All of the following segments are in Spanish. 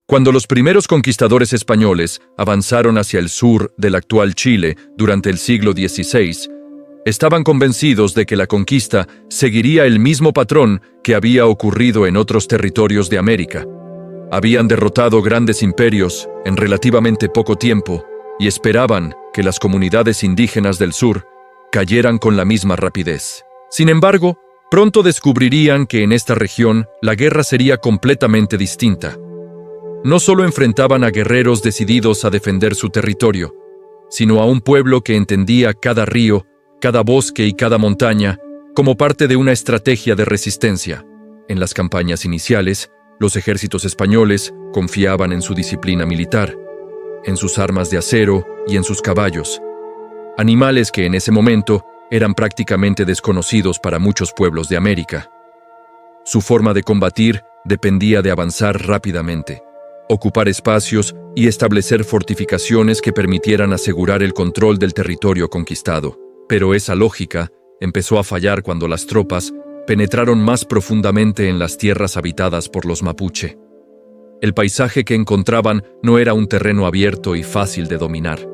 Cuando los primeros conquistadores españoles avanzaron hacia el sur del actual Chile durante el siglo XVI, estaban convencidos de que la conquista seguiría el mismo patrón que había ocurrido en otros territorios de América. Habían derrotado grandes imperios en relativamente poco tiempo y esperaban que las comunidades indígenas del sur cayeran con la misma rapidez. Sin embargo, pronto descubrirían que en esta región la guerra sería completamente distinta. No solo enfrentaban a guerreros decididos a defender su territorio, sino a un pueblo que entendía cada río, cada bosque y cada montaña como parte de una estrategia de resistencia. En las campañas iniciales, los ejércitos españoles confiaban en su disciplina militar, en sus armas de acero y en sus caballos, animales que en ese momento eran prácticamente desconocidos para muchos pueblos de América. Su forma de combatir dependía de avanzar rápidamente, ocupar espacios y establecer fortificaciones que permitieran asegurar el control del territorio conquistado. Pero esa lógica empezó a fallar cuando las tropas penetraron más profundamente en las tierras habitadas por los mapuche. El paisaje que encontraban no era un terreno abierto y fácil de dominar.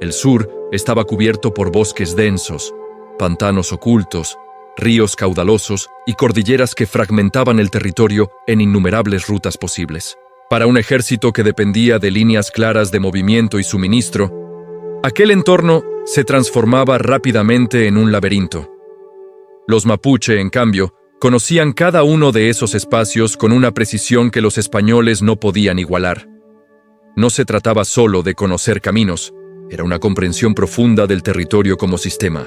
El sur estaba cubierto por bosques densos, pantanos ocultos, ríos caudalosos y cordilleras que fragmentaban el territorio en innumerables rutas posibles. Para un ejército que dependía de líneas claras de movimiento y suministro, aquel entorno se transformaba rápidamente en un laberinto. Los mapuche, en cambio, conocían cada uno de esos espacios con una precisión que los españoles no podían igualar. No se trataba solo de conocer caminos, era una comprensión profunda del territorio como sistema,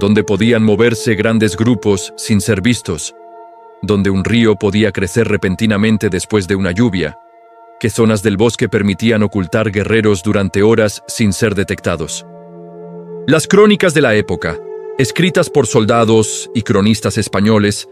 donde podían moverse grandes grupos sin ser vistos, donde un río podía crecer repentinamente después de una lluvia, que zonas del bosque permitían ocultar guerreros durante horas sin ser detectados. Las crónicas de la época, escritas por soldados y cronistas españoles,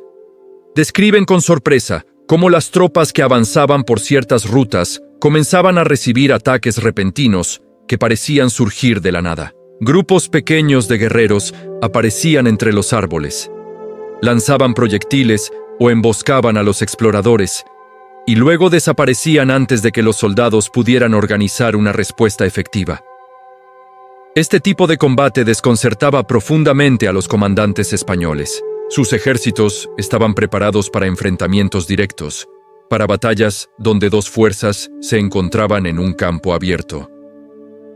describen con sorpresa cómo las tropas que avanzaban por ciertas rutas comenzaban a recibir ataques repentinos que parecían surgir de la nada. Grupos pequeños de guerreros aparecían entre los árboles, lanzaban proyectiles o emboscaban a los exploradores, y luego desaparecían antes de que los soldados pudieran organizar una respuesta efectiva. Este tipo de combate desconcertaba profundamente a los comandantes españoles. Sus ejércitos estaban preparados para enfrentamientos directos, para batallas donde dos fuerzas se encontraban en un campo abierto.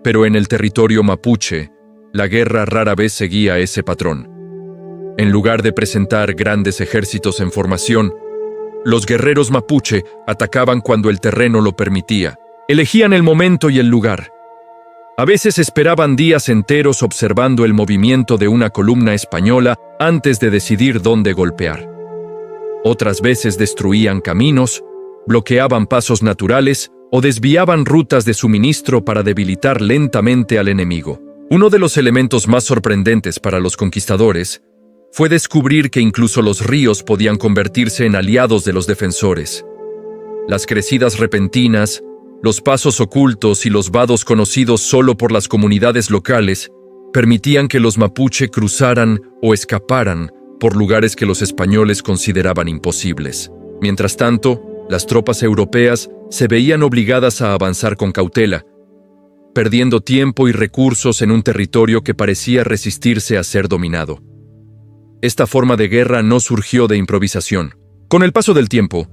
Pero en el territorio mapuche, la guerra rara vez seguía ese patrón. En lugar de presentar grandes ejércitos en formación, los guerreros mapuche atacaban cuando el terreno lo permitía. Elegían el momento y el lugar. A veces esperaban días enteros observando el movimiento de una columna española antes de decidir dónde golpear. Otras veces destruían caminos, bloqueaban pasos naturales o desviaban rutas de suministro para debilitar lentamente al enemigo. Uno de los elementos más sorprendentes para los conquistadores fue descubrir que incluso los ríos podían convertirse en aliados de los defensores. Las crecidas repentinas, los pasos ocultos y los vados conocidos solo por las comunidades locales permitían que los mapuche cruzaran o escaparan por lugares que los españoles consideraban imposibles. Mientras tanto, las tropas europeas se veían obligadas a avanzar con cautela, perdiendo tiempo y recursos en un territorio que parecía resistirse a ser dominado. Esta forma de guerra no surgió de improvisación. Con el paso del tiempo,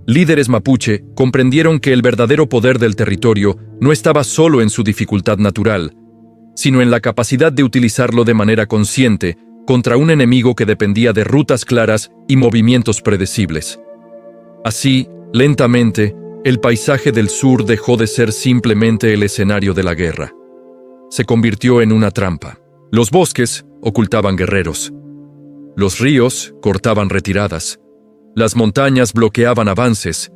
líderes mapuche comprendieron que el verdadero poder del territorio no estaba solo en su dificultad natural, sino en la capacidad de utilizarlo de manera consciente contra un enemigo que dependía de rutas claras y movimientos predecibles. Así, lentamente, el paisaje del sur dejó de ser simplemente el escenario de la guerra. Se convirtió en una trampa. Los bosques ocultaban guerreros. Los ríos cortaban retiradas. Las montañas bloqueaban avances,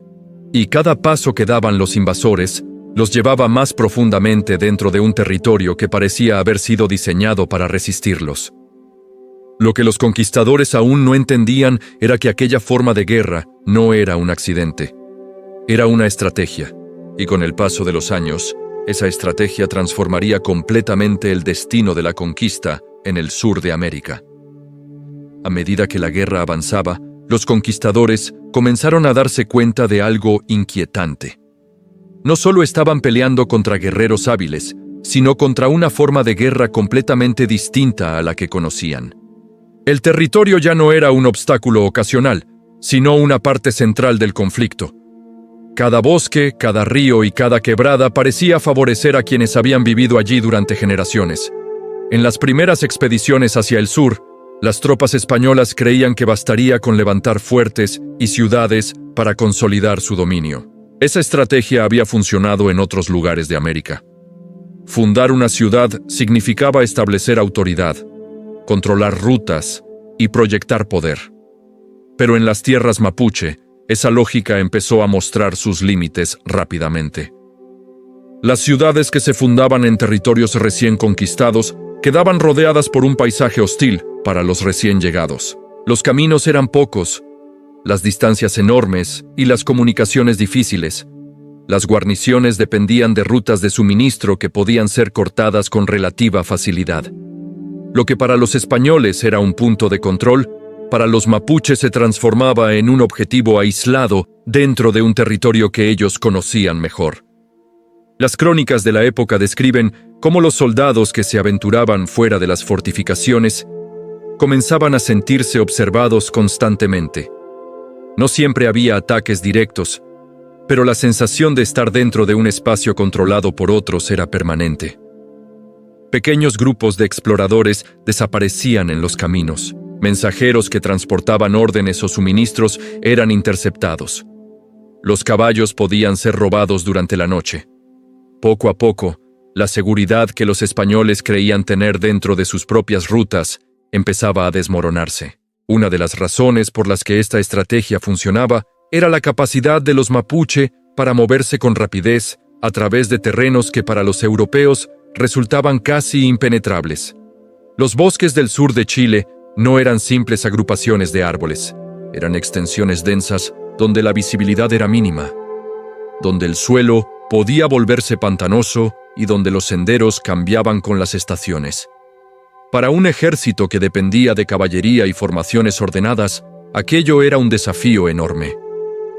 y cada paso que daban los invasores los llevaba más profundamente dentro de un territorio que parecía haber sido diseñado para resistirlos. Lo que los conquistadores aún no entendían era que aquella forma de guerra no era un accidente. Era una estrategia, y con el paso de los años, esa estrategia transformaría completamente el destino de la conquista en el sur de América. A medida que la guerra avanzaba, los conquistadores comenzaron a darse cuenta de algo inquietante. no solo estaban peleando contra guerreros hábiles, sino contra una forma de guerra completamente distinta a la que conocían. El territorio ya no era un obstáculo ocasional, sino una parte central del conflicto. Cada bosque, cada río y cada quebrada parecía favorecer a quienes habían vivido allí durante generaciones. En las primeras expediciones hacia el sur, las tropas españolas creían que bastaría con levantar fuertes y ciudades para consolidar su dominio. Esa estrategia había funcionado en otros lugares de América. Fundar una ciudad significaba establecer autoridad, controlar rutas y proyectar poder. Pero en las tierras mapuche, esa lógica empezó a mostrar sus límites rápidamente. Las ciudades que se fundaban en territorios recién conquistados quedaban rodeadas por un paisaje hostil para los recién llegados. Los caminos eran pocos, las distancias enormes y las comunicaciones difíciles. Las guarniciones dependían de rutas de suministro que podían ser cortadas con relativa facilidad. Lo que para los españoles era un punto de control, para los mapuches se transformaba en un objetivo aislado dentro de un territorio que ellos conocían mejor. Las crónicas de la época describen cómo los soldados que se aventuraban fuera de las fortificaciones comenzaban a sentirse observados constantemente. No siempre había ataques directos, pero la sensación de estar dentro de un espacio controlado por otros era permanente. Pequeños grupos de exploradores desaparecían en los caminos. Mensajeros que transportaban órdenes o suministros eran interceptados. Los caballos podían ser robados durante la noche. Poco a poco, la seguridad que los españoles creían tener dentro de sus propias rutas empezaba a desmoronarse. Una de las razones por las que esta estrategia funcionaba era la capacidad de los mapuche para moverse con rapidez a través de terrenos que para los europeos resultaban casi impenetrables. Los bosques del sur de Chile no eran simples agrupaciones de árboles, eran extensiones densas donde la visibilidad era mínima, donde el suelo podía volverse pantanoso y donde los senderos cambiaban con las estaciones. Para un ejército que dependía de caballería y formaciones ordenadas, aquello era un desafío enorme.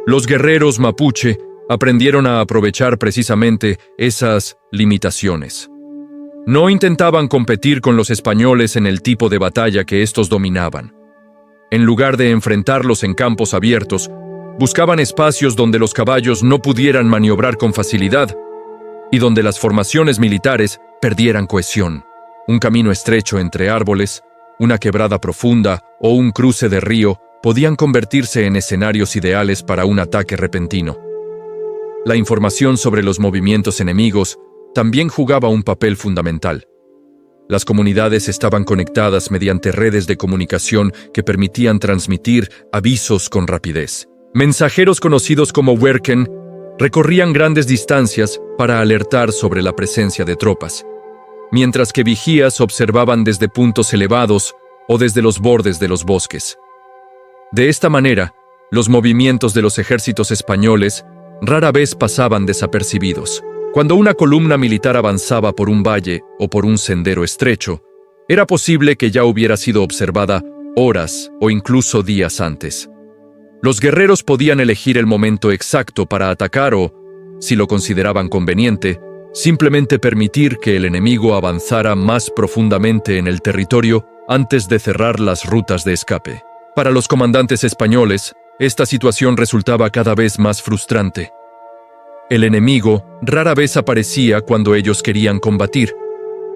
Los guerreros mapuche aprendieron a aprovechar precisamente esas limitaciones. No intentaban competir con los españoles en el tipo de batalla que estos dominaban. En lugar de enfrentarlos en campos abiertos, buscaban espacios donde los caballos no pudieran maniobrar con facilidad y donde las formaciones militares perdieran cohesión. Un camino estrecho entre árboles, una quebrada profunda o un cruce de río podían convertirse en escenarios ideales para un ataque repentino. La información sobre los movimientos enemigos también jugaba un papel fundamental. Las comunidades estaban conectadas mediante redes de comunicación que permitían transmitir avisos con rapidez. Mensajeros conocidos como Werken recorrían grandes distancias para alertar sobre la presencia de tropas, mientras que vigías observaban desde puntos elevados o desde los bordes de los bosques. De esta manera, los movimientos de los ejércitos españoles rara vez pasaban desapercibidos. Cuando una columna militar avanzaba por un valle o por un sendero estrecho, era posible que ya hubiera sido observada horas o incluso días antes. Los guerreros podían elegir el momento exacto para atacar o, si lo consideraban conveniente, simplemente permitir que el enemigo avanzara más profundamente en el territorio antes de cerrar las rutas de escape. Para los comandantes españoles, esta situación resultaba cada vez más frustrante. El enemigo rara vez aparecía cuando ellos querían combatir,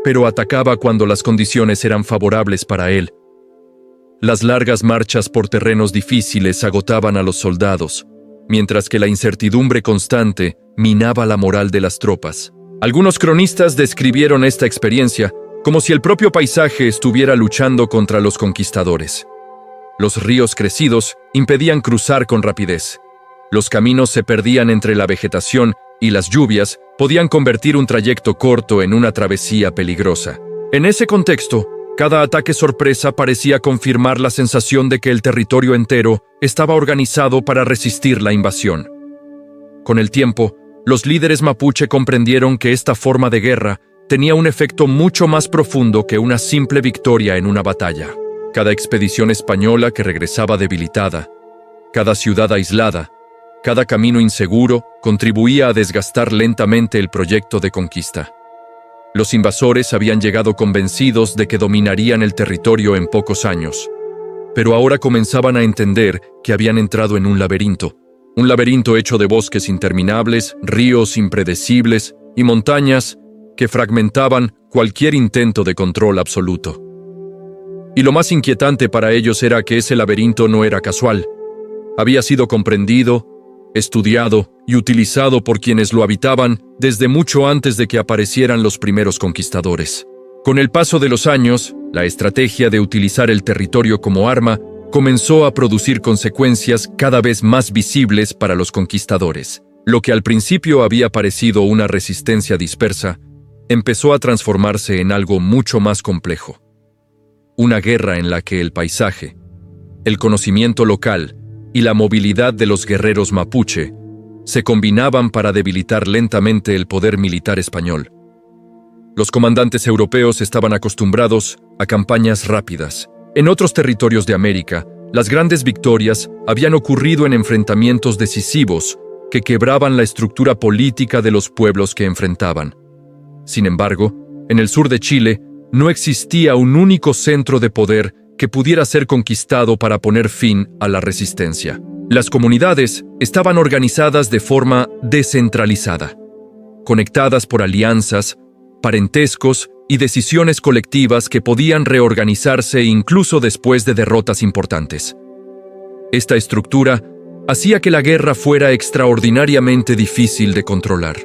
pero atacaba cuando las condiciones eran favorables para él. Las largas marchas por terrenos difíciles agotaban a los soldados, mientras que la incertidumbre constante minaba la moral de las tropas. Algunos cronistas describieron esta experiencia como si el propio paisaje estuviera luchando contra los conquistadores. Los ríos crecidos impedían cruzar con rapidez. Los caminos se perdían entre la vegetación y las lluvias podían convertir un trayecto corto en una travesía peligrosa. En ese contexto, cada ataque sorpresa parecía confirmar la sensación de que el territorio entero estaba organizado para resistir la invasión. Con el tiempo, los líderes mapuche comprendieron que esta forma de guerra tenía un efecto mucho más profundo que una simple victoria en una batalla. Cada expedición española que regresaba debilitada, cada ciudad aislada, Cada camino inseguro contribuía a desgastar lentamente el proyecto de conquista. Los invasores habían llegado convencidos de que dominarían el territorio en pocos años, pero ahora comenzaban a entender que habían entrado en un laberinto hecho de bosques interminables, ríos impredecibles y montañas que fragmentaban cualquier intento de control absoluto. Y lo más inquietante para ellos era que ese laberinto no era casual. Había sido comprendido, estudiado y utilizado por quienes lo habitaban desde mucho antes de que aparecieran los primeros conquistadores. Con el paso de los años, la estrategia de utilizar el territorio como arma comenzó a producir consecuencias cada vez más visibles para los conquistadores. Lo que al principio había parecido una resistencia dispersa, empezó a transformarse en algo mucho más complejo. Una guerra en la que el paisaje, el conocimiento local y la movilidad de los guerreros mapuche se combinaban para debilitar lentamente el poder militar español. Los comandantes europeos estaban acostumbrados a campañas rápidas. En otros territorios de América, las grandes victorias habían ocurrido en enfrentamientos decisivos que quebraban la estructura política de los pueblos que enfrentaban. Sin embargo, en el sur de Chile no existía un único centro de poder que pudiera ser conquistado para poner fin a la resistencia. Las comunidades estaban organizadas de forma descentralizada, conectadas por alianzas, parentescos y decisiones colectivas que podían reorganizarse incluso después de derrotas importantes. Esta estructura hacía que la guerra fuera extraordinariamente difícil de controlar.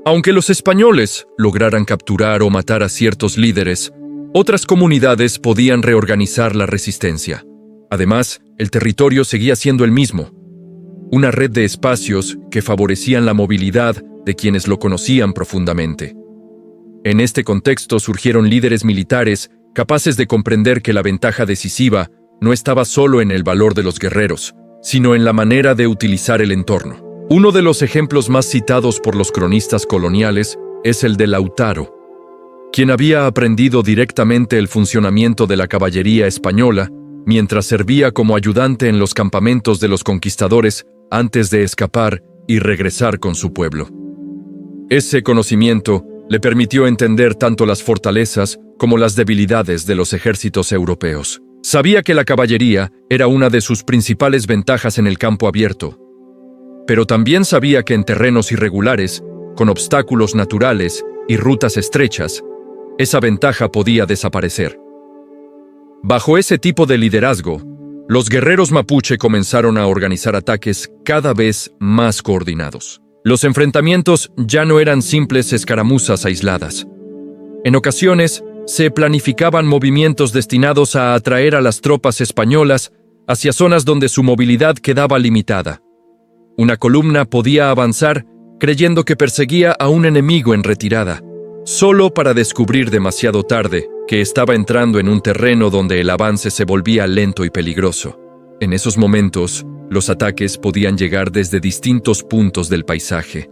Aunque los españoles lograran capturar o matar a ciertos líderes, otras comunidades podían reorganizar la resistencia. Además, el territorio seguía siendo el mismo, una red de espacios que favorecían la movilidad de quienes lo conocían profundamente. En este contexto surgieron líderes militares capaces de comprender que la ventaja decisiva no estaba solo en el valor de los guerreros, sino en la manera de utilizar el entorno. Uno de los ejemplos más citados por los cronistas coloniales es el de Lautaro, quien había aprendido directamente el funcionamiento de la caballería española mientras servía como ayudante en los campamentos de los conquistadores antes de escapar y regresar con su pueblo. Ese conocimiento le permitió entender tanto las fortalezas como las debilidades de los ejércitos europeos. Sabía que la caballería era una de sus principales ventajas en el campo abierto, pero también sabía que en terrenos irregulares, con obstáculos naturales y rutas estrechas, esa ventaja podía desaparecer. Bajo ese tipo de liderazgo, los guerreros mapuche comenzaron a organizar ataques cada vez más coordinados. Los enfrentamientos ya no eran simples escaramuzas aisladas. En ocasiones, se planificaban movimientos destinados a atraer a las tropas españolas hacia zonas donde su movilidad quedaba limitada. Una columna podía avanzar creyendo que perseguía a un enemigo en retirada, solo para descubrir demasiado tarde que estaba entrando en un terreno donde el avance se volvía lento y peligroso. En esos momentos, los ataques podían llegar desde distintos puntos del paisaje.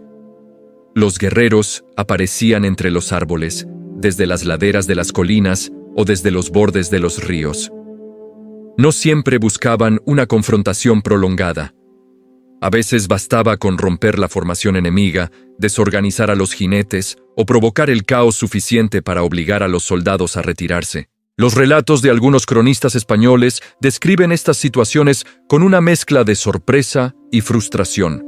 Los guerreros aparecían entre los árboles, desde las laderas de las colinas o desde los bordes de los ríos. No siempre buscaban una confrontación prolongada. A veces bastaba con romper la formación enemiga, desorganizar a los jinetes o provocar el caos suficiente para obligar a los soldados a retirarse. Los relatos de algunos cronistas españoles describen estas situaciones con una mezcla de sorpresa y frustración.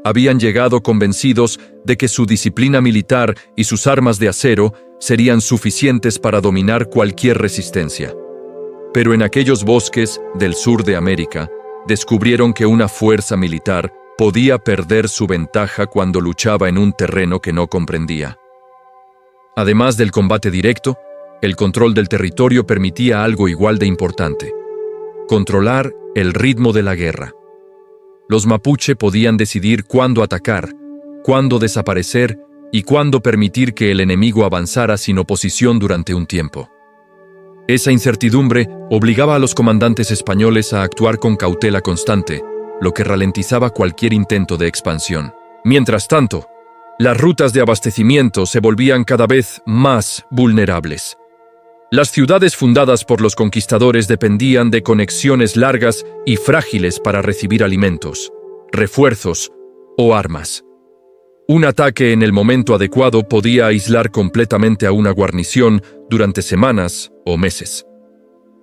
Habían llegado convencidos de que su disciplina militar y sus armas de acero serían suficientes para dominar cualquier resistencia. Pero en aquellos bosques del sur de América, descubrieron que una fuerza militar podía perder su ventaja cuando luchaba en un terreno que no comprendía. Además del combate directo, el control del territorio permitía algo igual de importante: controlar el ritmo de la guerra. Los mapuche podían decidir cuándo atacar, cuándo desaparecer y cuándo permitir que el enemigo avanzara sin oposición durante un tiempo. Esa incertidumbre obligaba a los comandantes españoles a actuar con cautela constante, lo que ralentizaba cualquier intento de expansión. Mientras tanto, las rutas de abastecimiento se volvían cada vez más vulnerables. Las ciudades fundadas por los conquistadores dependían de conexiones largas y frágiles para recibir alimentos. refuerzos o armas. Un ataque en el momento adecuado podía aislar completamente a una guarnición durante semanas o meses.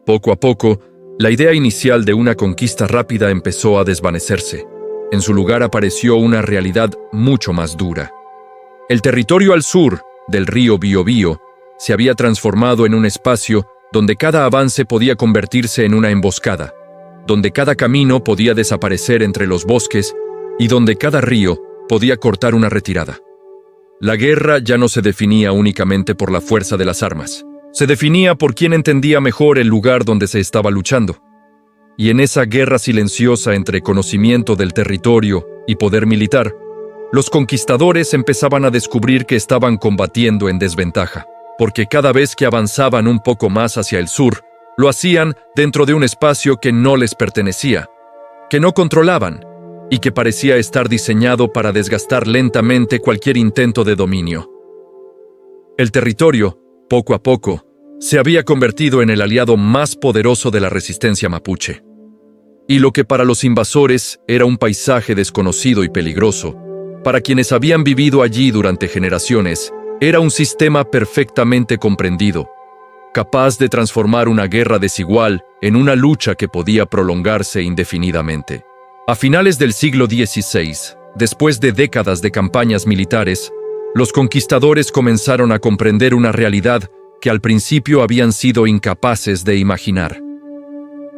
Poco a poco, la idea inicial de una conquista rápida empezó a desvanecerse. En su lugar apareció una realidad mucho más dura. El territorio al sur del río Biobío se había transformado en un espacio donde cada avance podía convertirse en una emboscada, donde cada camino podía desaparecer entre los bosques y donde cada río podía cortar una retirada. La guerra ya no se definía únicamente por la fuerza de las armas. Se definía por quién entendía mejor el lugar donde se estaba luchando. Y en esa guerra silenciosa entre conocimiento del territorio y poder militar, los conquistadores empezaban a descubrir que estaban combatiendo en desventaja, porque cada vez que avanzaban un poco más hacia el sur, lo hacían dentro de un espacio que no les pertenecía, que no controlaban, y que parecía estar diseñado para desgastar lentamente cualquier intento de dominio. El territorio, poco a poco, se había convertido en el aliado más poderoso de la resistencia mapuche. Y lo que para los invasores era un paisaje desconocido y peligroso, para quienes habían vivido allí durante generaciones, era un sistema perfectamente comprendido, capaz de transformar una guerra desigual en una lucha que podía prolongarse indefinidamente. A finales del siglo XVI, después de décadas de campañas militares, los conquistadores comenzaron a comprender una realidad que al principio habían sido incapaces de imaginar.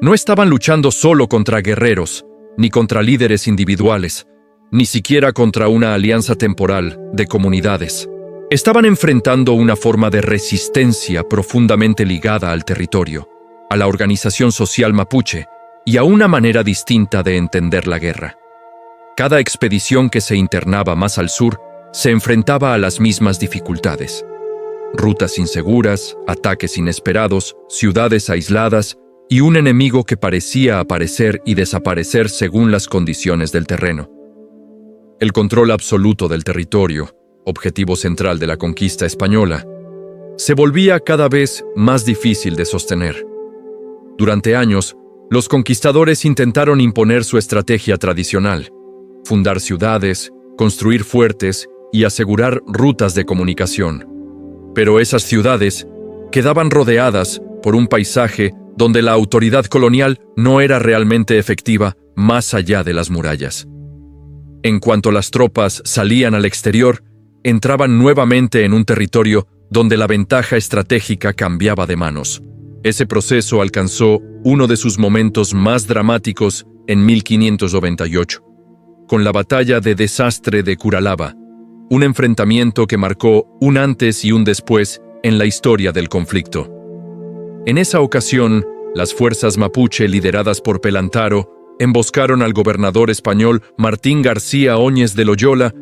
No estaban luchando solo contra guerreros, ni contra líderes individuales, ni siquiera contra una alianza temporal de comunidades. Estaban enfrentando una forma de resistencia profundamente ligada al territorio, a la organización social mapuche, y a una manera distinta de entender la guerra. Cada expedición que se internaba más al sur se enfrentaba a las mismas dificultades. Rutas inseguras, ataques inesperados, ciudades aisladas y un enemigo que parecía aparecer y desaparecer según las condiciones del terreno. El control absoluto del territorio, objetivo central de la conquista española, se volvía cada vez más difícil de sostener. Durante años, los conquistadores intentaron imponer su estrategia tradicional: fundar ciudades, construir fuertes y asegurar rutas de comunicación. Pero esas ciudades quedaban rodeadas por un paisaje donde la autoridad colonial no era realmente efectiva más allá de las murallas. En cuanto las tropas salían al exterior, entraban nuevamente en un territorio donde la ventaja estratégica cambiaba de manos. Ese proceso alcanzó uno de sus momentos más dramáticos en 1598, con la batalla de desastre de Curalaba, un enfrentamiento que marcó un antes y un después en la historia del conflicto. En esa ocasión, las fuerzas mapuche lideradas por Pelantaro emboscaron al gobernador español Martín García Óñez de Loyola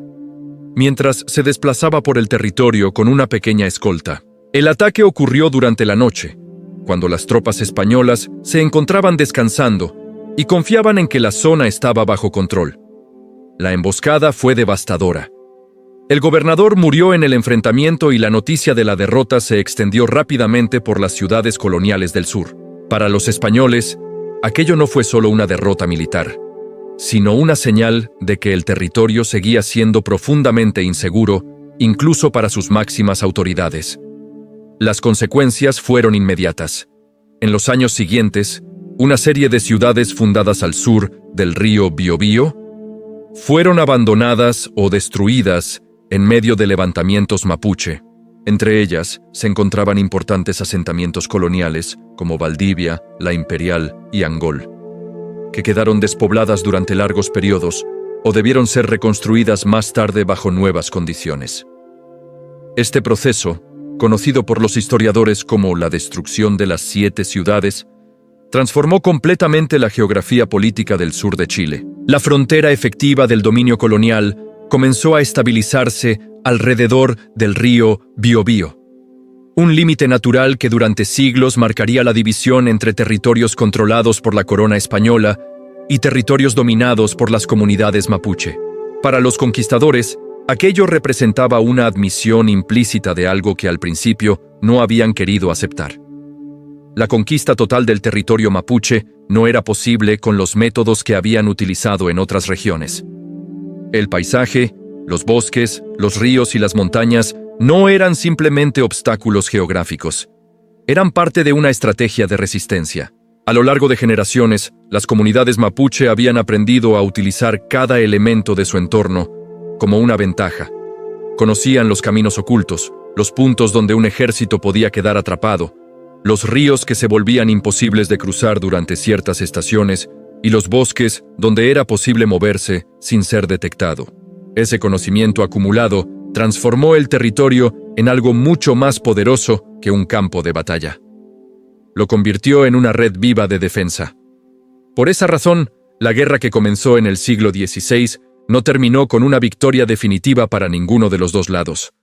mientras se desplazaba por el territorio con una pequeña escolta. El ataque ocurrió durante la noche, cuando las tropas españolas se encontraban descansando y confiaban en que la zona estaba bajo control. La emboscada fue devastadora. El gobernador murió en el enfrentamiento y la noticia de la derrota se extendió rápidamente por las ciudades coloniales del sur. Para los españoles, aquello no fue solo una derrota militar, sino una señal de que el territorio seguía siendo profundamente inseguro, incluso para sus máximas autoridades. Las consecuencias fueron inmediatas. En los años siguientes, una serie de ciudades fundadas al sur del río Biobío fueron abandonadas o destruidas en medio de levantamientos mapuche. Entre ellas se encontraban importantes asentamientos coloniales como Valdivia, La Imperial y Angol, que quedaron despobladas durante largos periodos o debieron ser reconstruidas más tarde bajo nuevas condiciones. Este proceso, conocido por los historiadores como la destrucción de las 7 ciudades, transformó completamente la geografía política del sur de Chile. La frontera efectiva del dominio colonial comenzó a estabilizarse alrededor del río Biobío, un límite natural que durante siglos marcaría la división entre territorios controlados por la corona española y territorios dominados por las comunidades mapuche. Para los conquistadores, aquello representaba una admisión implícita de algo que al principio no habían querido aceptar. la conquista total del territorio mapuche no era posible con los métodos que habían utilizado en otras regiones. El paisaje, los bosques, los ríos y las montañas no eran simplemente obstáculos geográficos. Eran parte de una estrategia de resistencia. A lo largo de generaciones, las comunidades mapuche habían aprendido a utilizar cada elemento de su entorno como una ventaja. Conocían los caminos ocultos, los puntos donde un ejército podía quedar atrapado, los ríos que se volvían imposibles de cruzar durante ciertas estaciones y los bosques donde era posible moverse sin ser detectado. Ese conocimiento acumulado transformó el territorio en algo mucho más poderoso que un campo de batalla. Lo convirtió en una red viva de defensa. Por esa razón, la guerra que comenzó en el siglo XVI no terminó con una victoria definitiva para ninguno de los dos lados.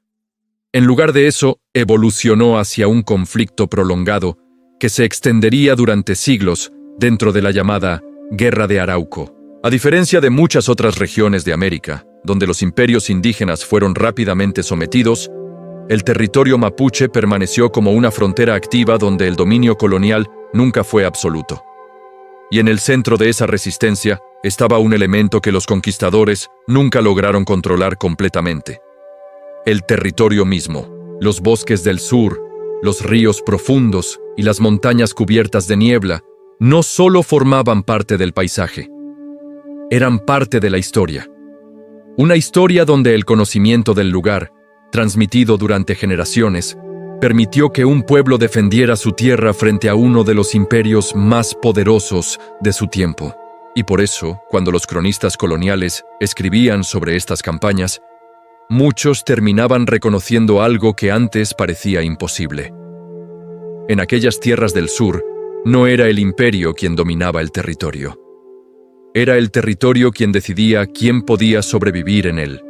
En lugar de eso, evolucionó hacia un conflicto prolongado que se extendería durante siglos dentro de la llamada Guerra de Arauco. A diferencia de muchas otras regiones de América, donde los imperios indígenas fueron rápidamente sometidos, el territorio mapuche permaneció como una frontera activa donde el dominio colonial nunca fue absoluto. Y en el centro de esa resistencia estaba un elemento que los conquistadores nunca lograron controlar completamente: el territorio mismo. Los bosques del sur, los ríos profundos y las montañas cubiertas de niebla no solo formaban parte del paisaje, eran parte de la historia. Una historia donde el conocimiento del lugar, transmitido durante generaciones, permitió que un pueblo defendiera su tierra frente a uno de los imperios más poderosos de su tiempo. Y por eso, cuando los cronistas coloniales escribían sobre estas campañas, muchos terminaban reconociendo algo que antes parecía imposible. En aquellas tierras del sur, no era el imperio quien dominaba el territorio. Era el territorio quien decidía quién podía sobrevivir en él.